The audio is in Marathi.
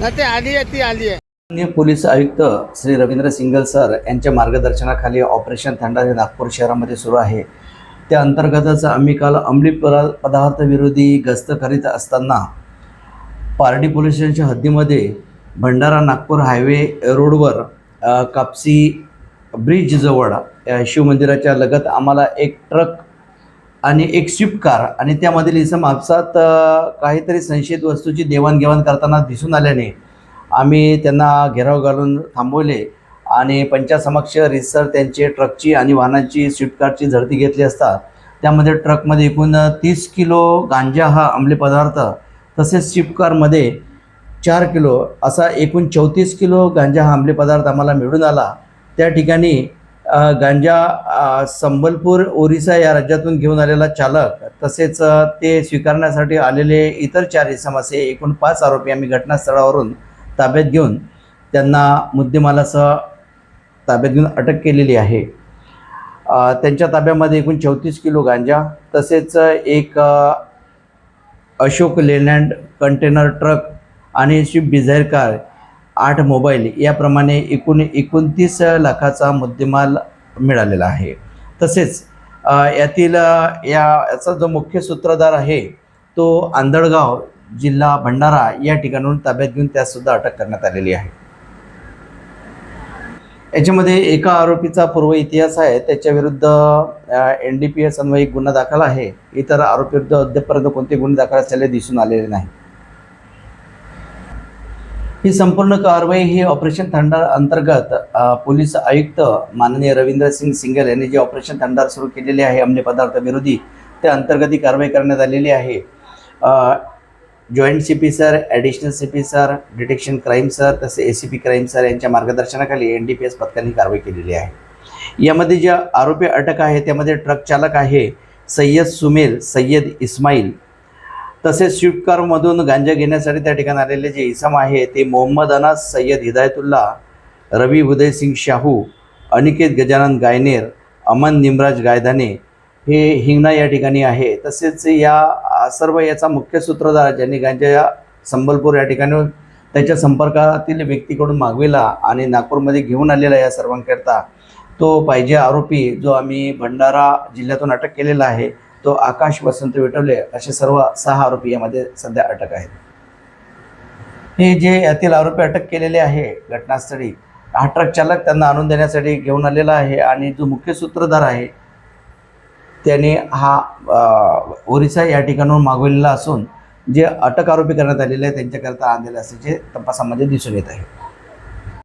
ना ते आली आहे, ती आली आहे. माननीय पोलीस आयुक्त श्री रवींद्र सिंगल सर यांच्या मार्गदर्शनाखाली ऑपरेशन थंडा हे नागपूर शहरामध्ये सुरू आहे. त्या अंतर्गतच आम्ही काल अंमली पदार्थ विरोधी गस्त करीत असताना पारडी पोलीस स्टेशनच्या हद्दीमध्ये भंडारा नागपूर हायवे रोडवर कापसी ब्रिजजवळ शिवमंदिराच्या लगत आम्हाला एक ट्रक आणि एक स्विफ्ट कार आणि त्यामधील इसम आपसात काहीतरी संशयित वस्तूची देवाणघेवाण करताना दिसून आल्याने आम्ही त्यांना घेराव घालून थांबवले आणि पंचासमक्ष रितसर त्यांचे ट्रकची आणि वाहनाची स्विफ्ट कारची झडती घेतली असता त्यामध्ये ट्रकमध्ये एकूण 30 किलो गांजा हा अंमली पदार्थ तसेच स्विफ्ट कारमध्ये 4 किलो असा एकूण 34 किलो गांजा हा अंमली पदार्थ आम्हाला मिळून आला. त्या ठिकाणी गांजा संबलपूर ओरिसा या राज्यातून घेऊन आलेला चालक तसेच ते स्वीकारण्यासाठी आलेले इतर 4 इसम असे एकूण 5 आरोपी आम्ही घटनास्थळावरून ताब्यात घेऊन त्यांना मुद्देमालासह ताब्यात घेऊन अटक केलेली आहे. त्यांच्या ताब्यामध्ये एकूण 34 किलो गांजा तसेच एक अशोक लेलँड कंटेनर ट्रक आणि स्विफ्ट डिझायर कार 8 मोबाईल याप्रमाणे एकूण 29 लाखाचा मुद्देमाल मिळालेला आहे. तसेच याचा जो मुख्य सूत्रधार आहे तो आंधळगाव जिल्हा भंडारा या ठिकाणाहून ताब्यात घेऊन त्यासुद्धा अटक करण्यात आलेली आहे. याच्यामध्ये एका आरोपीचा पूर्व इतिहास आहे, त्याच्याविरुद्ध NDPS अन्वये गुन्हा दाखल आहे. इतर आरोपीविरुद्ध अद्यापर्यंत कोणते गुन्हे दाखल असलेले दिसून आलेले नाही. ही संपूर्ण कारवाई ही ऑपरेशन थंडार अंतर्गत पोलीस आयुक्त माननीय रवींद्र सिंग सिंगल यांनी जे ऑपरेशन थंडार सुरू केलेले आहे अंमली पदार्थ विरोधी त्या अंतर्गत ही कारवाई करण्यात आलेली आहे. Joint CP sir, additional CP sir, detection crime sir तसे ACP क्राईम सर यांच्या मार्गदर्शनाखाली NDPS पथकाने कारवाई केलेली आहे. यामध्ये जे आरोपी अटक आहे त्यामध्ये ट्रक चालक आहे सय्यद सुमेल सय्यद इस्माईल तसेच स्विफ्ट कारमधून गांजा घेण्यासाठी त्या ठिकाणी आलेले जे इसम आहे ते मोहम्मद अनास सय्यद हिदायतुल्ला, रवी उदय सिंग शाहू, अनिकेत गजानन गायनेर, अमन निमराज गायधाने हे हिंगणा या ठिकाणी आहे. तसेच सर्व याचा मुख्य सूत्रधार ज्यांनी गांजा संबलपूर या ठिकाणी त्याच्या संपर्कातील व्यक्तीकडून मागविला आणि नागपूरमध्ये घेऊन आलेला या सर्वांकरता तो पाहिजे आरोपी जो आम्ही भंडारा जिल्ह्यातून अटक केलेला आहे तो आकाश वसंत विटवले असे सर्व 6 आरोपी यामध्ये सध्या अटक आहेत. हे जे यातील आरोपी अटक केलेले आहे घटनास्थळी हा ट्रक चालक त्यांना आणून देण्यासाठी घेऊन आलेला आहे आणि जो मुख्य सूत्रधार आहे त्याने हा ओरिसा या ठिकाणाहून मागवलेला असून जे अटक आरोपी करण्यात आलेले आहे त्यांच्याकरता आणलेले असल्याचे तपासामध्ये दिसून येत आहे.